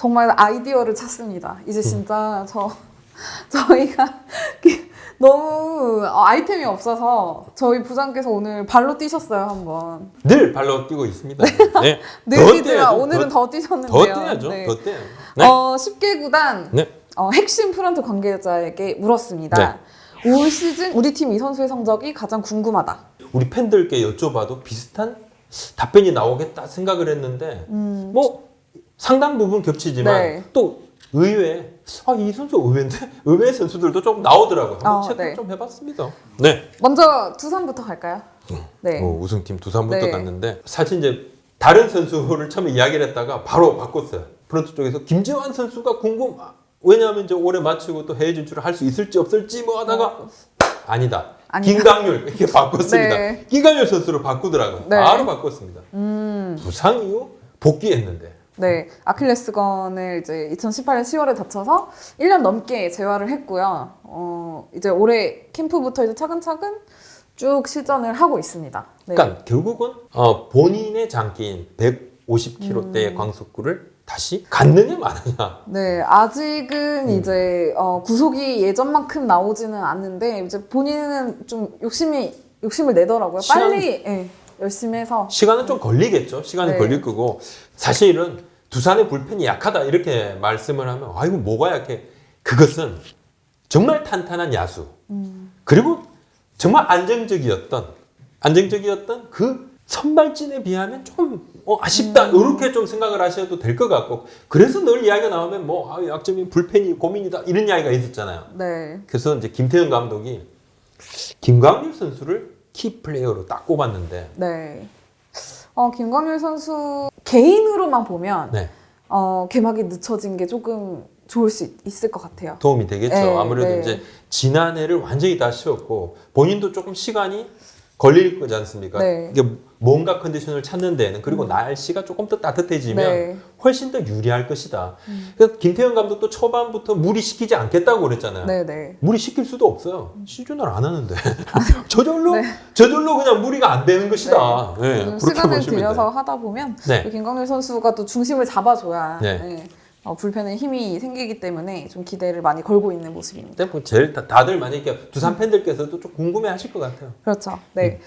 정말 아이디어를 찾습니다. 이제 진짜 저희가 너무 아이템이 없어서 저희 부장께서 오늘 발로 뛰셨어요, 한번. 늘 발로 뛰고 있습니다. 네. 늘 뛰지만 오늘은 더 뛰셨는데요. 더 뛰어야죠. 네. 더 뛰어요. 네. 10개 구단 네. 핵심 프런트 관계자에게 물었습니다. 올 시즌 우리 팀 이 선수의 성적이 가장 궁금하다. 우리 팬들께 여쭤봐도 비슷한 답변이 나오겠다 생각을 했는데 뭐 상당 부분 겹치지만 네. 또 의외에 이 선수 의외인데 의외 선수들도 좀 나오더라고요. 한번 체크를 네. 좀 해봤습니다. 네. 먼저 두산부터 갈까요? 네. 우승팀 두산부터 네. 갔는데 사실 이제 다른 선수를 처음에 이야기를 했다가 바로 바꿨어요. 프런트 쪽에서 김재환 선수가 왜냐하면 이제 올해 마치고 또 해외 진출을 할 수 있을지 없을지 뭐 하다가 아니다. 김강률 이렇게 바꿨습니다. 네. 김강률 선수로 바꾸더라고요. 네. 바로 바꿨습니다. 부상 이후 복귀했는데 네, 아킬레스건을 이제 2018년 10월에 다쳐서 1년 넘게 재활을 했고요. 이제 올해 캠프부터 이제 차근차근 쭉 실전을 하고 있습니다. 네. 그러니까 결국은 본인의 장기인 150kg대의 광속구를 다시 갖느냐 마느냐. 네, 아직은 이제 구속이 예전만큼 나오지는 않는데 이제 본인은 좀 욕심을 내더라고요. 빨리 열심히 해서. 시간은 좀 걸리겠죠. 시간이 네. 걸릴 거고 사실은 두산의 불펜이 약하다 이렇게 말씀을 하면 이거 뭐가 약해? 그것은 정말 탄탄한 야수 그리고 정말 안정적이었던 그 선발진에 비하면 좀 아쉽다 이렇게 좀 생각을 하셔도 될 것 같고 그래서 늘 이야기가 나오면 약점이 불펜이 고민이다 이런 이야기가 있었잖아요. 네. 그래서 이제 김태형 감독이 김광률 선수를 키 플레이어로 딱 꼽았는데 네. 김광률 선수 개인으로만 보면 네. 개막이 늦춰진 게 조금 좋을 수 있을 것 같아요. 도움이 되겠죠. 네, 아무래도 네. 이제 지난해를 완전히 다 쉬었고 본인도 조금 시간이 걸릴 거지 않습니까? 네. 이게 뭔가 컨디션을 찾는 데는 그리고 날씨가 조금 더 따뜻해지면 네. 훨씬 더 유리할 것이다. 그래서 김태형 감독도 초반부터 무리시키지 않겠다고 그랬잖아요. 네네. 무리시킬 수도 없어요. 시즌을 안 하는데 저절로 그냥 무리가 안 되는 것이다. 네. 좀 그렇게 시간을 보시면 들여서 돼요. 하다 보면 네. 김광률 선수가 또 중심을 잡아줘야 네. 불펜에 힘이 생기기 때문에 좀 기대를 많이 걸고 있는 모습입니다. 근데 뭐 제일 다들 만약에 두산 팬들께서도 좀 궁금해하실 것 같아요. 그렇죠. 네.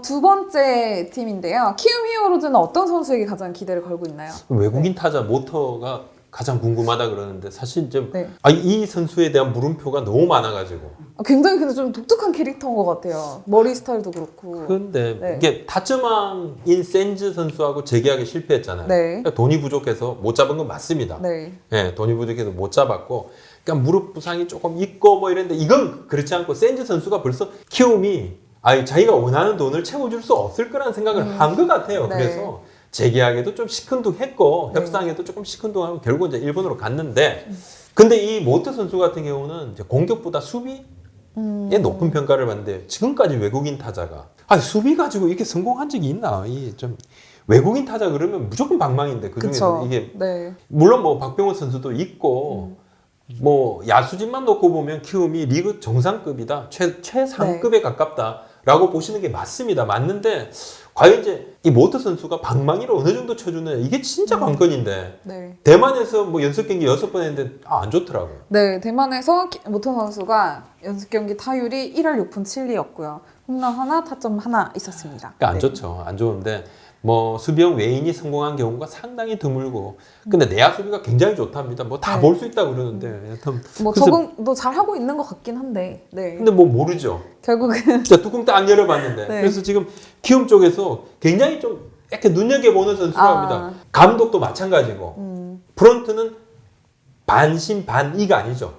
두 번째 팀인데요. 키움 히어로즈는 어떤 선수에게 가장 기대를 걸고 있나요? 외국인 타자 모터가 가장 궁금하다 그러는데 사실 좀 네. 이 선수에 대한 물음표가 너무 많아가지고 굉장히 근데 좀 독특한 캐릭터인 것 같아요. 머리 스타일도 그렇고. 그런데 네. 이게 타점왕인 센즈 선수하고 재계약에 실패했잖아요. 네. 그러니까 돈이 부족해서 못 잡은 건 맞습니다. 네. 네, 돈이 부족해서 못 잡았고 그러니까 무릎 부상이 조금 있고 뭐 이랬는데 이건 그렇지 않고 센즈 선수가 벌써 키움이 자기가 원하는 돈을 채워줄 수 없을 거라는 생각을 한 것 같아요. 네. 그래서 재계약에도 좀 시큰둥했고 네. 협상에도 조금 시큰둥하고 결국 이제 일본으로 갔는데 근데 이 모트 선수 같은 경우는 이제 공격보다 수비에 높은 평가를 받는데 지금까지 외국인 타자가 수비 가지고 이렇게 성공한 적이 있나? 이 좀 외국인 타자 그러면 무조건 방망인데 그 중에서 그쵸. 이게 네. 물론 뭐 박병호 선수도 있고 뭐 야수진만 놓고 보면 키움이 리그 정상급이다 최상급에 가깝다라고 보시는 게 맞습니다. 맞는데 과연 이제 이 모트 선수가 방망이를 어느 정도 쳐주느냐 이게 진짜 관건인데 네. 대만에서 뭐 연습 경기 6번 했는데 안 좋더라고요. 네, 대만에서 모터 선수가 연습 경기 타율이 1할 6푼 7리였고요. 홈런 하나, 타점 하나 있었습니다. 그러니까 안 네. 좋죠. 안 좋은데 뭐 수비형 외인이 성공한 경우가 상당히 드물고 근데 내야 수비가 굉장히 좋답니다. 뭐 다 네. 볼 수 있다고 그러는데 여튼 뭐 그래서- 적응도 잘 하고 있는 것 같긴 한데. 네. 근데 뭐 모르죠. 결국은 진짜 뚜껑 딱 열어봤는데 네. 그래서 지금 키움 쪽에서 굉장히 좀 이렇게 눈여겨보는 선수라고 합니다. 감독도 마찬가지고 프런트는 반신 반이가 아니죠.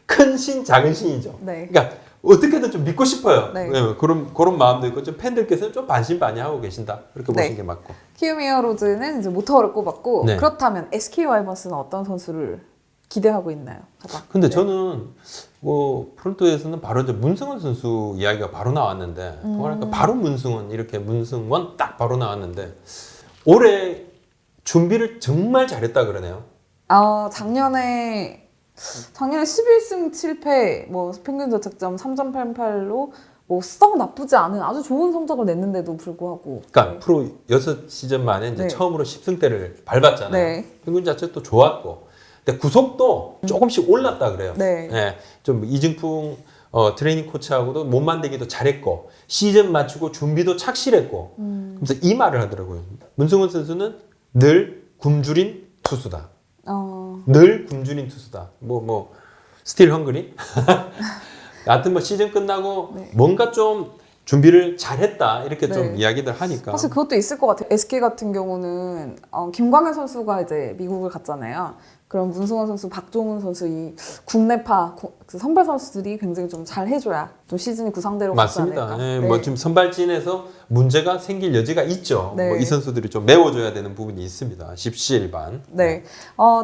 큰 신 작은 신이죠. 네. 그러니까 어떻게든 좀 믿고 싶어요. 네. 네, 그런 마음도 있고 좀 팬들께서는 좀 반신반의하고 계신다 그렇게 네. 보시는 게 맞고. 키움 히어로즈는 이제 모터를 꼽았고 네. 그렇다면 SK 와이번스는 어떤 선수를 기대하고 있나요? 가장? 근데 네. 저는 뭐 프론트에서는 바로 이제 문승원 선수 이야기가 바로 나왔는데 뭐랄까 바로 문승원 이렇게 문승원 딱 바로 나왔는데 올해 준비를 정말 잘했다 그러네요. 작년에 작년에 11승 7패, 뭐 평균 자책점 3.88로 뭐 썩 나쁘지 않은 아주 좋은 성적을 냈는데도 불구하고. 그러니까 네. 프로 6시즌 만에 이제 네. 처음으로 10승대를 밟았잖아요. 네. 평균 자책도 좋았고, 근데 구속도 조금씩 올랐다 그래요. 네. 예, 좀 이증풍 트레이닝 코치하고도 몸 만들기도 잘했고, 시즌 맞추고 준비도 착실했고, 그래서 이 말을 하더라고요. 문승원 선수는 늘 굶주린 투수다. 늘 굶주린 투수다. 뭐 스틸 헝그리? 하여튼 뭐 시즌 끝나고 네. 뭔가 좀 준비를 잘했다 이렇게 네. 좀 이야기들 하니까. 사실 그것도 있을 것 같아요. SK 같은 경우는 김광현 선수가 이제 미국을 갔잖아요. 그럼 문승원 선수, 박종훈 선수 이 국내파 그 선발 선수들이 굉장히 좀 잘 해줘야 좀 시즌이 구상대로 가지 맞습니다. 않을까. 예, 네. 뭐 지금 선발진에서 문제가 생길 여지가 있죠. 네. 뭐 이 선수들이 좀 메워줘야 되는 부분이 있습니다. 십시일반. 네.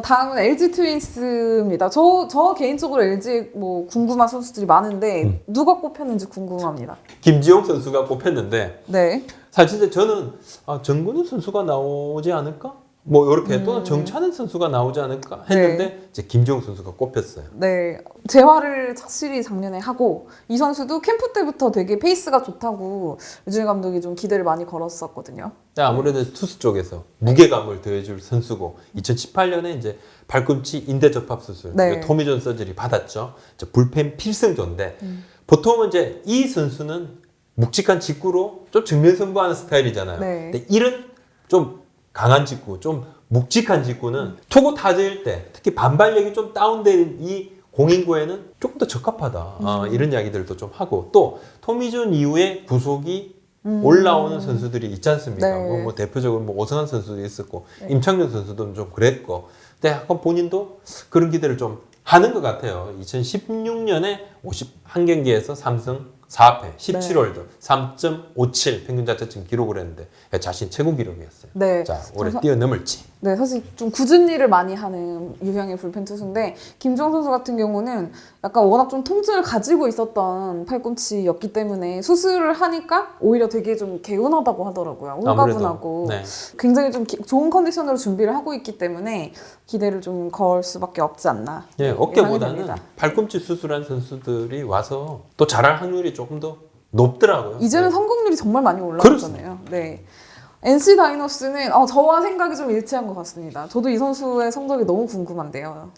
다음은 LG 트윈스입니다. 저 개인적으로 LG 뭐 궁금한 선수들이 많은데 누가 꼽혔는지 궁금합니다. 김지용 선수가 꼽혔는데 네. 사실 진짜 저는 정근우 선수가 나오지 않을까? 뭐 이렇게 또는 정찬은 선수가 나오지 않을까 했는데 이제 김지용 선수가 꼽혔어요. 네. 재활을 확실히 작년에 하고 이 선수도 캠프 때부터 되게 페이스가 좋다고 유준일 감독이 좀 기대를 많이 걸었었거든요. 아무래도 투수 쪽에서 무게감을 더해줄 선수고 2018년에 이제 발꿈치 인대 접합 수술, 네. 토미존 서저리 받았죠. 이제 불펜 필승조인데 보통은 이제 이 선수는 묵직한 직구로 좀 정면 승부하는 스타일이잖아요. 네. 근데 이런 좀 강한 직구, 좀 묵직한 직구는 투구 타자일 때 특히 반발력이 좀 다운된 이 공인구에는 조금 더 적합하다. 이런 이야기들도 좀 하고 또 토미존 이후에 구속이 올라오는 선수들이 있지 않습니까? 네. 뭐 대표적으로 뭐 오승환 선수도 있었고 네. 임창용 선수도 좀 그랬고 근데 약간 본인도 그런 기대를 좀 하는 것 같아요. 2016년에 51경기에서 3승 4패, 17홀드, 3.57 평균 자책점 기록을 했는데 자신 최고 기록이었어요. 네. 자, 올해 그래서- 뛰어넘을지. 네, 사실 좀 굳은 일을 많이 하는 유형의 불펜 투수인데 김주영 선수 같은 경우는 약간 워낙 좀 통증을 가지고 있었던 팔꿈치였기 때문에 수술을 하니까 오히려 되게 좀 개운하다고 하더라고요. 홀가분하고 네. 굉장히 좀 좋은 컨디션으로 준비를 하고 있기 때문에 기대를 좀 걸 수밖에 없지 않나. 예, 예상이 어깨보다는 됩니다. 팔꿈치 수술한 선수들이 와서 또 잘할 확률이 조금 더 높더라고요. 이제는 네. 성공률이 정말 많이 올라갔잖아요. 네. NC 다이노스는 저와 생각이 좀 일치한 것 같습니다. 저도 이 선수의 성적이 너무 궁금한데요.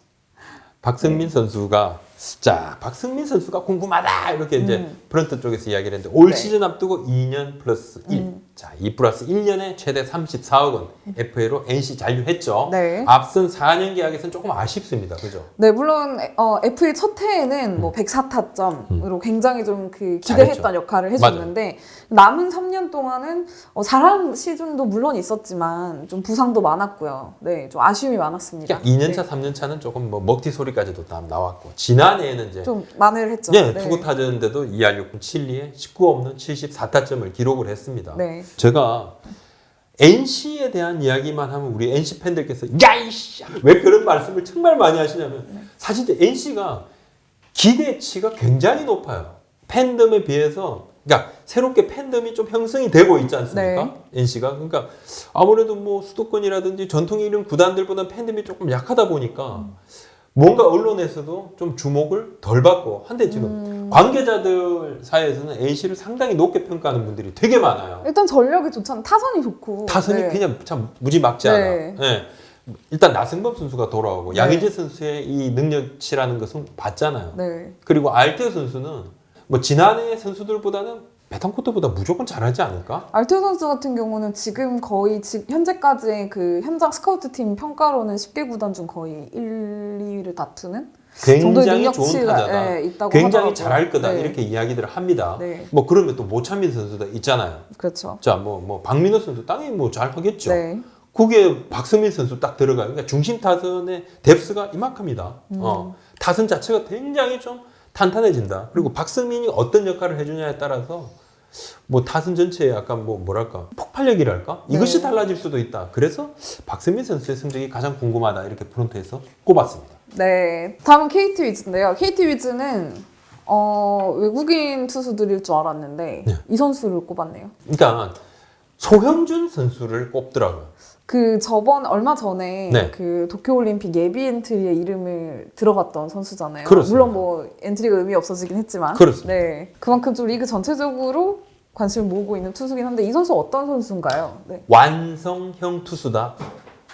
박승민 선수가 자 박승민 선수가 궁금하다 이렇게 이제 프런트 쪽에서 이야기를 했는데 올 네. 시즌 앞두고 2년 플러스 1. 자, 2 플러스 1년에 최대 34억 원 FA로 NC 잔류했죠. 네. 앞선 4년 계약에서는 조금 아쉽습니다. 그죠? 네, 물론 FA 첫 해에는 뭐 104타점으로 굉장히 좀 그 기대했던 잘했죠. 역할을 해줬는데 남은 3년 동안은 잘한 시즌도 물론 있었지만 좀 부상도 많았고요. 네, 좀 아쉬움이 많았습니다. 그러니까 2년차, 3년차는 조금 뭐 먹튀 소리까지도 다 나왔고 지난해에는 이제 좀 만회를 했죠. 네, 투구 타자인데도 2할 6분 7리에 19 없는 74타점을 기록을 했습니다. 네. 제가 NC에 대한 이야기만 하면 우리 NC 팬들께서 야이씨 왜 그런 말씀을 정말 많이 하시냐면 사실 이제 NC가 기대치가 굉장히 높아요. 팬덤에 비해서 그러니까 새롭게 팬덤이 좀 형성이 되고 있지 않습니까? 네. NC가 그러니까 아무래도 뭐 수도권이라든지 전통이 이런 구단들보다 팬덤이 조금 약하다 보니까 뭔가 언론에서도 좀 주목을 덜 받고 한데 지금 관계자들 사이에서는 NC를 상당히 높게 평가하는 분들이 되게 많아요. 일단 전력이 좋잖아요. 타선이 좋고. 타선이 네. 그냥 참 무지막지하다. 네. 예. 일단 나승범 선수가 돌아오고 네. 양의재 선수의 이 능력치라는 것은 봤잖아요. 네. 그리고 알테오 선수는 뭐 지난해 선수들보다는 베탄코트보다 무조건 잘하지 않을까? 알테오 선수 같은 경우는 지금 거의 현재까지의 그 현장 스카우트 팀 평가로는 10개 구단 중 거의 1, 2위를 다투는 정도의 굉장히 좋은 능력치가, 타자다. 네, 있다고 굉장히 하더라고요. 잘할 거다. 네. 이렇게 이야기들을 합니다. 네. 뭐 그러면 또 모찬민 선수도 있잖아요. 그렇죠. 자, 뭐 박민호 선수 당연히 뭐 잘하겠죠. 네. 그게 박성민 선수 딱 들어가요. 그러니까 중심 타선의 뎁스가 이만큼이다. 타선 자체가 굉장히 좀 탄탄해진다. 그리고 박성민이 어떤 역할을 해주냐에 따라서 뭐 타선 전체에 약간 뭐 뭐랄까 폭발력이랄까 이것이 네. 달라질 수도 있다. 그래서 박성민 선수의 성적이 가장 궁금하다. 이렇게 프론트에서 꼽았습니다. 네. 다음은 KT 위즈인데요. KT 위즈는 외국인 투수들일 줄 알았는데 네. 이 선수를 꼽았네요. 그러니까 소형준 선수를 꼽더라고요. 그 저번 얼마 전에 네. 그 도쿄올림픽 예비 엔트리에 이름을 들어갔던 선수잖아요. 그렇습니다. 물론 뭐 엔트리가 의미 없어지긴 했지만, 그렇습니다. 네, 그만큼 좀 리그 전체적으로 관심을 모으고 있는 투수긴 한데 이 선수 어떤 선수인가요? 네. 완성형 투수다.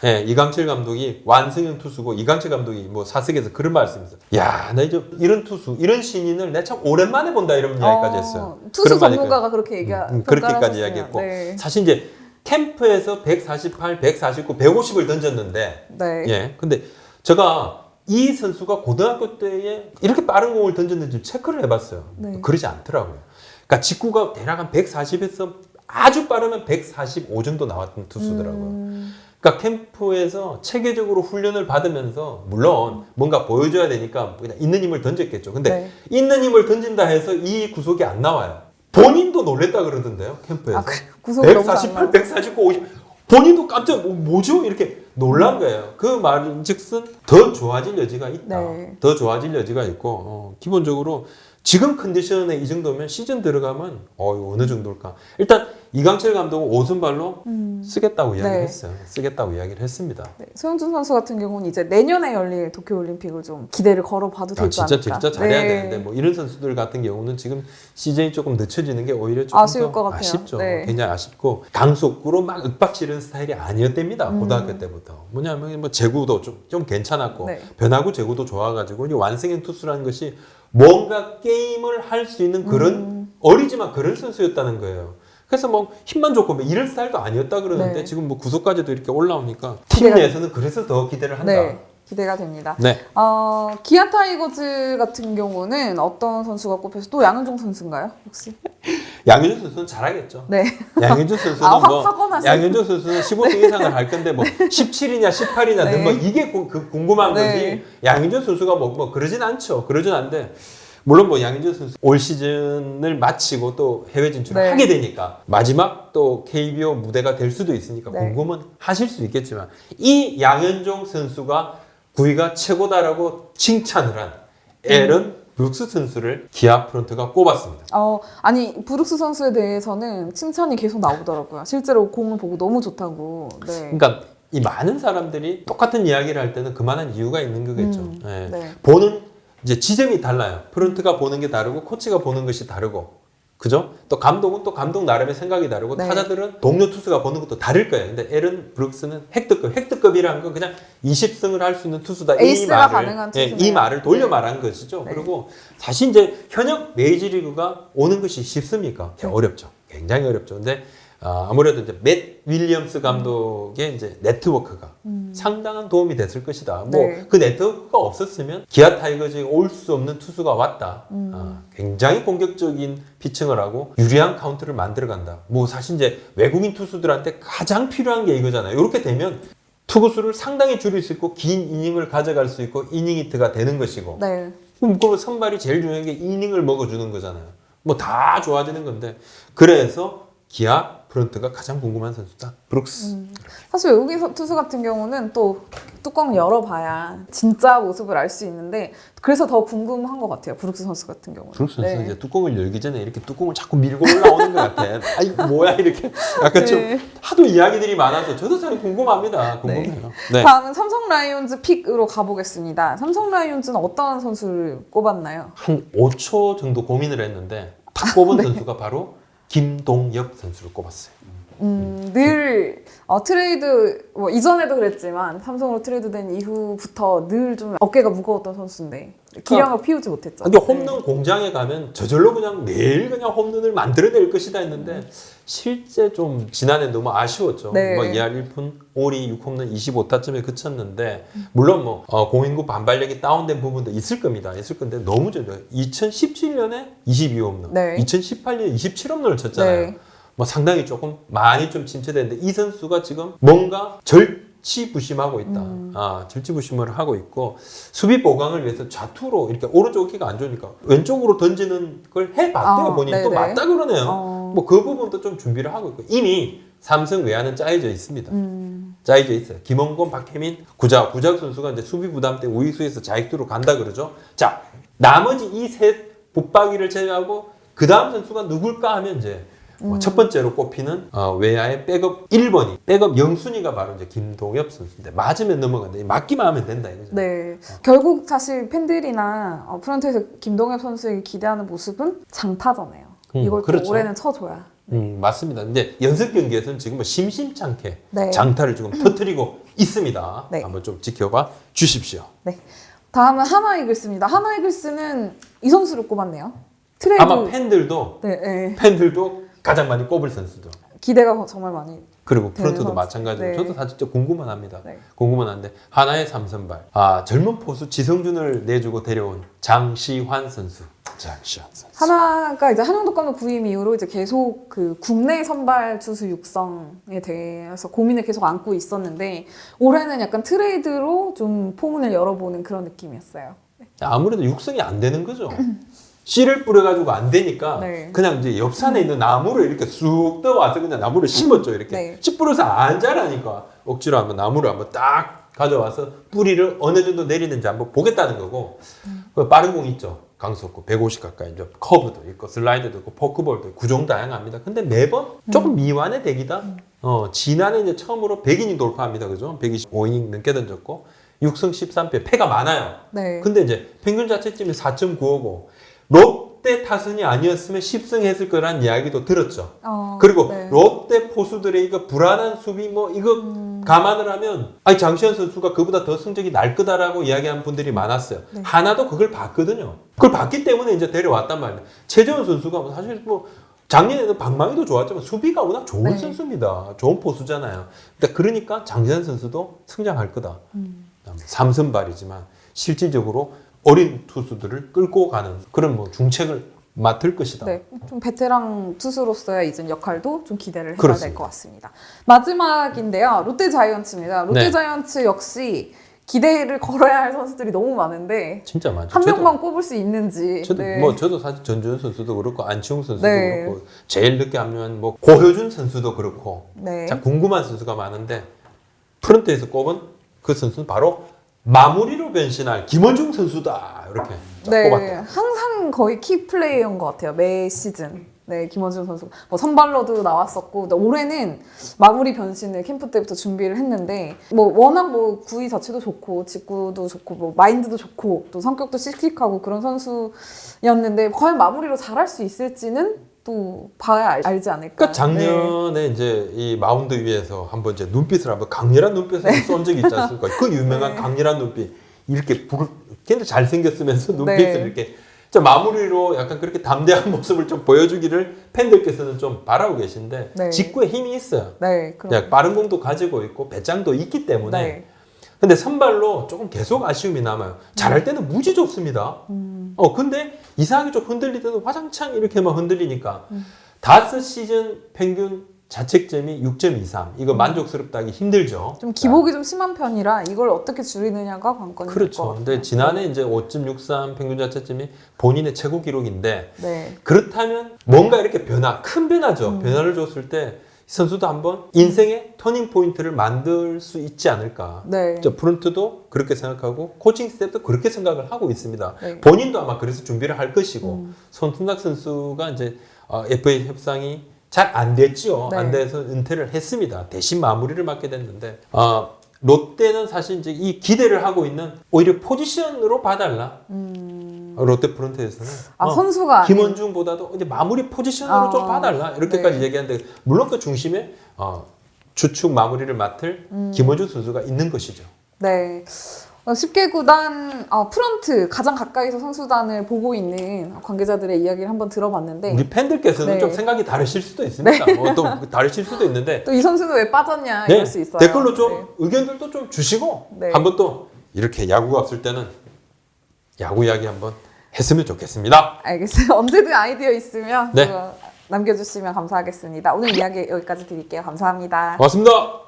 예, 이강철 감독이 완성형 투수고 이강철 감독이 뭐 사석에서 그런 말씀이었어요. 야, 나 이제 이런 투수, 이런 신인을 내가 참 오랜만에 본다 이런 이야기까지 했어요. 투수 그런 말이 전문가가 그렇게 그렇게까지 평가를 이야기했고 네. 사실 이제 캠프에서 148, 149, 150을 던졌는데 네. 예, 근데 제가 이 선수가 고등학교 때에 이렇게 빠른 공을 던졌는지 체크를 해봤어요. 네. 그러지 않더라고요. 그러니까 직구가 대략 한 140에서 아주 빠르면 145 정도 나왔던 투수더라고요. 그러니까 캠프에서 체계적으로 훈련을 받으면서 물론 뭔가 보여줘야 되니까 그냥 있는 힘을 던졌겠죠. 근데 네. 있는 힘을 던진다 해서 이 구속이 안 나와요. 본인도 놀랬다 그러던데요, 캠프에서. 아, 그래. 구속이 너무 잘 148, 나와요. 149, 50. 본인도 깜짝 뭐죠? 이렇게 놀란 거예요. 그 말인즉슨 더 좋아질 여지가 있다. 네. 더 좋아질 여지가 있고 기본적으로 지금 컨디션에 이 정도면 시즌 들어가면 어느 정도일까? 일단 이강철 감독은 오순발로 쓰겠다고 이야기를 네. 했어요. 쓰겠다고 이야기를 했습니다. 네, 소영준 선수 같은 경우는 이제 내년에 열릴 도쿄올림픽을 좀 기대를 걸어봐도 되지 않을까. 진짜 잘해야 네. 되는데 뭐 이런 선수들 같은 경우는 지금 시즌이 조금 늦춰지는 게 오히려 조금 아쉬울 더 것 같아요. 아쉽죠. 네. 굉장히 아쉽고 강속구로 막 윽박지르는 스타일이 아니었답니다. 고등학교 때부터. 뭐냐면 뭐 제구도 좀 괜찮았고 네. 변화구 제구도 좋아가지고 이 완성형 투수라는 것이 뭔가 게임을 할 수 있는 그런 어리지만 그런 선수였다는 거예요. 그래서 뭐 힘만 좋고 뭐 이런 스타일도 아니었다 그러는데 네. 지금 뭐 구속까지도 이렇게 올라오니까 팀 기대가- 내에서는 그래서 더 기대를 한다. 네, 기대가 됩니다. 네. 기아 타이거즈 같은 경우는 어떤 선수가 꼽혀서 또 양현종 선수인가요? 혹시? 양현종 선수는 잘하겠죠. 네. 양현종 선수는 뭐 확언하시네. 양현종 선수는 15승 이상을 할 건데 뭐 17이냐 18이냐 네. 뭐 이게 궁금한 네. 거지. 양현종 선수가 뭐 그러진 않죠. 그러진 않는데 물론 뭐 양현종 선수 올 시즌을 마치고 또 해외 진출을 네. 하게 되니까 마지막 또 KBO 무대가 될 수도 있으니까 네. 궁금은 하실 수 있겠지만 이 양현종 선수가 구위가 최고다라고 칭찬을 한 에런 브룩스 선수를 기아 프런트가 꼽았습니다. 아니 브룩스 선수에 대해서는 칭찬이 계속 나오더라고요. 실제로 공을 보고 너무 좋다고. 네. 그러니까 이 많은 사람들이 똑같은 이야기를 할 때는 그만한 이유가 있는 거겠죠. 예. 네. 보는 이제 지점이 달라요. 프런트가 보는 게 다르고 코치가 보는 것이 다르고, 그죠? 또 감독은 또 감독 나름의 생각이 다르고 네. 타자들은 동료 투수가 보는 것도 다를 거예요. 근데 에런 브룩스는 획득급이라는 건 그냥 20승을 할 수 있는 투수다. 에이스가 가능한 투수네요. 이 말을 돌려 네. 말한 것이죠. 네. 그리고 사실 이제 현역 메이저리그가 오는 것이 쉽습니까? 네. 어렵죠. 굉장히 어렵죠. 근데 아무래도 이제 맷 윌리엄스 감독의 이제 네트워크가 상당한 도움이 됐을 것이다. 뭐 네. 그 네트워크가 없었으면 기아 타이거즈에 올 수 없는 투수가 왔다. 굉장히 공격적인 피칭을 하고 유리한 카운트를 만들어 간다. 뭐 사실 이제 외국인 투수들한테 가장 필요한 게 이거잖아요. 이렇게 되면 투구수를 상당히 줄일 수 있고 긴 이닝을 가져갈 수 있고 이닝 히트가 되는 것이고. 네. 그럼 그 선발이 제일 중요한 게 이닝을 먹어주는 거잖아요. 뭐 다 좋아지는 건데 그래서 기아 프런트가 가장 궁금한 선수다. 브룩스. 사실 외국인 투수 같은 경우는 또 뚜껑 열어봐야 진짜 모습을 알 수 있는데 그래서 더 궁금한 것 같아요. 브룩스 선수 같은 경우는. 브룩스 선수는 네. 이제 뚜껑을 열기 전에 이렇게 뚜껑을 자꾸 밀고 올라오는 것 같아. 아이 뭐야 이렇게 약간 네. 좀 하도 이야기들이 많아서 저도 참 궁금합니다. 궁금해요. 네. 다음은 삼성 라이온즈 픽으로 가보겠습니다. 삼성 라이온즈는 어떤 선수를 꼽았나요? 한 5초 정도 고민을 했는데 탁 꼽은 네. 선수가 바로 김동엽 선수를 꼽았어요. 늘 트레이드 뭐 이전에도 그랬지만 삼성으로 트레이드된 이후부터 늘 좀 어깨가 무거웠던 선수인데 기량을 피우지 못했죠. 근데 홈런 공장에 가면 저절로 그냥 매일 그냥 홈런을 만들어낼 것이다 했는데 실제 좀 지난해 너무 아쉬웠죠. 네. 뭐 2할 1푼 5리 6홈런 25타점에 그쳤는데 물론 뭐 공인구 반발력이 다운된 부분도 있을 겁니다. 있을 건데 너무 좋아요. 2017년에 22홈런, 네. 2018년에 27홈런을 쳤잖아요. 네. 뭐 상당히 조금 많이 좀 침체됐는데 이 선수가 지금 뭔가 절치부심하고 있다. 절치부심을 하고 있고 수비 보강을 위해서 좌투로 이렇게 오른쪽 어깨가 안 좋으니까 왼쪽으로 던지는 걸 해봤대요. 본인이 또 네네. 맞다 그러네요. 뭐 그 부분도 좀 준비를 하고 있고 이미 삼성 외야는 짜여져 있습니다. 짜여져 있어요. 김원곤, 박혜민, 구자욱 선수가 이제 수비 부담 때 우익수에서 자익수로 간다 그러죠. 자, 나머지 이 셋 붙박이를 제외하고 그 다음 선수가 누굴까 하면 이제 첫 번째로 꼽히는 외야의 백업 1번이 백업 영순위가 바로 이제 김동엽 선수인데 맞으면 넘어간다. 맞기만 하면 된다 이거죠. 네. 결국 사실 팬들이나 프런트에서 김동엽 선수에게 기대하는 모습은 장타잖아요. 이걸 또 그렇죠. 올해는 쳐줘야. 맞습니다. 근데 연습 경기에서는 지금 심심찮게 네. 장타를 지금 터뜨리고 있습니다. 네. 한번 좀 지켜봐 주십시오. 네. 다음은 하나 이글스입니다. 하나 이글스는 이 선수를 꼽았네요. 트레이드. 아마 팬들도 네. 가장 많이 꼽을 선수죠. 기대가 정말 많이. 그리고 되는 프런트도 선수. 마찬가지로 네. 저도 사실 좀 궁금은 합니다. 네. 궁금은 한데 하나의 3선발 젊은 포수 지성준을 내주고 데려온 장시환 선수. 장시환 선수. 하나가 이제 한용덕 감독 부임 이후로 이제 계속 그 국내 선발 투수 육성에 대해서 고민을 계속 안고 있었는데 올해는 약간 트레이드로 좀 포문을 열어보는 그런 느낌이었어요. 아무래도 육성이 안 되는 거죠. 씨를 뿌려가지고 안 되니까 네. 그냥 이제 옆산에 있는 나무를 이렇게 쑥 떠와서 그냥 나무를 심었죠. 이렇게 네. 씨 뿌려서 안 자라니까 억지로 한번 나무를 한번 딱 가져와서 뿌리를 어느 정도 내리는지 한번 보겠다는 거고 그 빠른 공 있죠. 강속구 150 가까이 이제 커브도 있고 슬라이드도 있고 포크볼도 있고 구종 다양합니다. 근데 매번 조금 미완의 대기다. 지난해 이제 처음으로 100이닝 돌파합니다. 그죠? 125이닝 넘게 던졌고 6승 13패 패가 많아요. 네. 근데 이제 평균 자책점이 4.955 롯데 타선이 아니었으면 10승 했을 거란 이야기도 들었죠. 그리고 네. 롯데 포수들의 이거 불안한 수비 뭐 이거 감안을 하면 아니 장시현 선수가 그보다 더 성적이 날 거다라고 이야기하는 분들이 많았어요. 네. 하나도 그걸 봤거든요. 그걸 봤기 때문에 이제 데려왔단 말이에요. 최재원 선수가 뭐 사실 뭐 작년에는 방망이도 좋았지만 수비가 워낙 좋은 네. 선수입니다. 좋은 포수잖아요. 그러니까 장시현 선수도 성장할 거다. 3선발이지만 실질적으로 어린 투수들을 끌고 가는 그런 뭐 중책을 맡을 것이다. 네, 좀 베테랑 투수로서의 이제 역할도 좀 기대를 해봐야 될 그렇습니다. 것 같습니다. 마지막인데요, 롯데 자이언츠입니다. 롯데 네. 자이언츠 역시 기대를 걸어야 할 선수들이 너무 많은데 진짜 많죠. 한 명만 꼽을 수 있는지. 저도 네. 뭐 저도 사실 전주현 선수도 그렇고 안치홍 선수도 네. 그렇고 제일 늦게 합류한 뭐 고효준 선수도 그렇고 네. 자 궁금한 선수가 많은데 프런트에서 꼽은 그 선수는 바로 마무리로 변신할 김원중 선수다 이렇게 네, 꼽았대요. 항상 거의 키 플레이어인 것 같아요. 매 시즌. 네, 김원준 선수. 뭐 선발로도 나왔었고, 근데 올해는 마무리 변신을 캠프 때부터 준비를 했는데, 뭐 워낙 뭐 구위 자체도 좋고, 직구도 좋고, 뭐 마인드도 좋고, 또 성격도 씩씩하고 그런 선수였는데, 과연 마무리로 잘할 수 있을지는 또 봐야 알지 않을까. 그러니까 작년에 이제 이 마운드 위에서 한번 이제 눈빛을 한번 강렬한 눈빛을 쏜 적이 있지 않습니까? 그 유명한 네. 강렬한 눈빛 이렇게 굉장히 잘생겼으면서 눈빛을 네. 이렇게 자, 마무리로 약간 그렇게 담대한 모습을 좀 보여주기를 팬들께서는 좀 바라고 계신데 네. 직구에 힘이 있어요. 네, 그냥 빠른 공도 가지고 있고 배짱도 있기 때문에 네. 근데 선발로 조금 계속 아쉬움이 남아요. 잘할 때는 무지 좋습니다. 근데 이상하게 좀 흔들릴 때는 화장창 이렇게만 흔들리니까 5시즌 평균 자책점이 6.23. 이거 만족스럽다기 힘들죠. 좀 기복이 좀 심한 편이라 이걸 어떻게 줄이느냐가 관건일 것 그렇죠. 같아요. 근데 지난해 이제 5.63 평균 자책점이 본인의 최고 기록인데 네. 그렇다면 뭔가 이렇게 큰 변화죠. 변화를 줬을 때 선수도 한번 인생의 터닝 포인트를 만들 수 있지 않을까. 네. 저 프런트도 그렇게 생각하고 코칭 스태프도 그렇게 생각을 하고 있습니다. 네. 본인도 아마 그래서 준비를 할 것이고 손순락 선수가 이제 FA 협상이 잘 안 됐죠. 네. 안 돼서 은퇴를 했습니다. 대신 마무리를 맡게 됐는데 롯데는 사실 이제 이 기대를 하고 있는 오히려 포지션으로 봐달라. 롯데 프런트에서는 선수가 아닌- 김원중보다도 이제 마무리 포지션으로 좀 봐달라 이렇게까지 네. 얘기하는데 물론 그 중심에 주축 마무리를 맡을 김원중 선수가 있는 것이죠. 네. 10개 구단 프런트 가장 가까이서 선수단을 보고 있는 관계자들의 이야기를 한번 들어봤는데 우리 팬들께서는 네. 좀 생각이 다르실 수도 있습니다. 또 다르실 수도 있는데 또 이 선수는 왜 빠졌냐 네, 이럴 수 있어요. 댓글로 좀 네. 의견들도 좀 주시고 네. 한번 또 이렇게 야구가 없을 때는 야구 이야기 한번 했으면 좋겠습니다. 알겠어요. 언제든 아이디어 있으면 네. 그거 남겨주시면 감사하겠습니다. 오늘 이야기 여기까지 드릴게요. 감사합니다. 고맙습니다.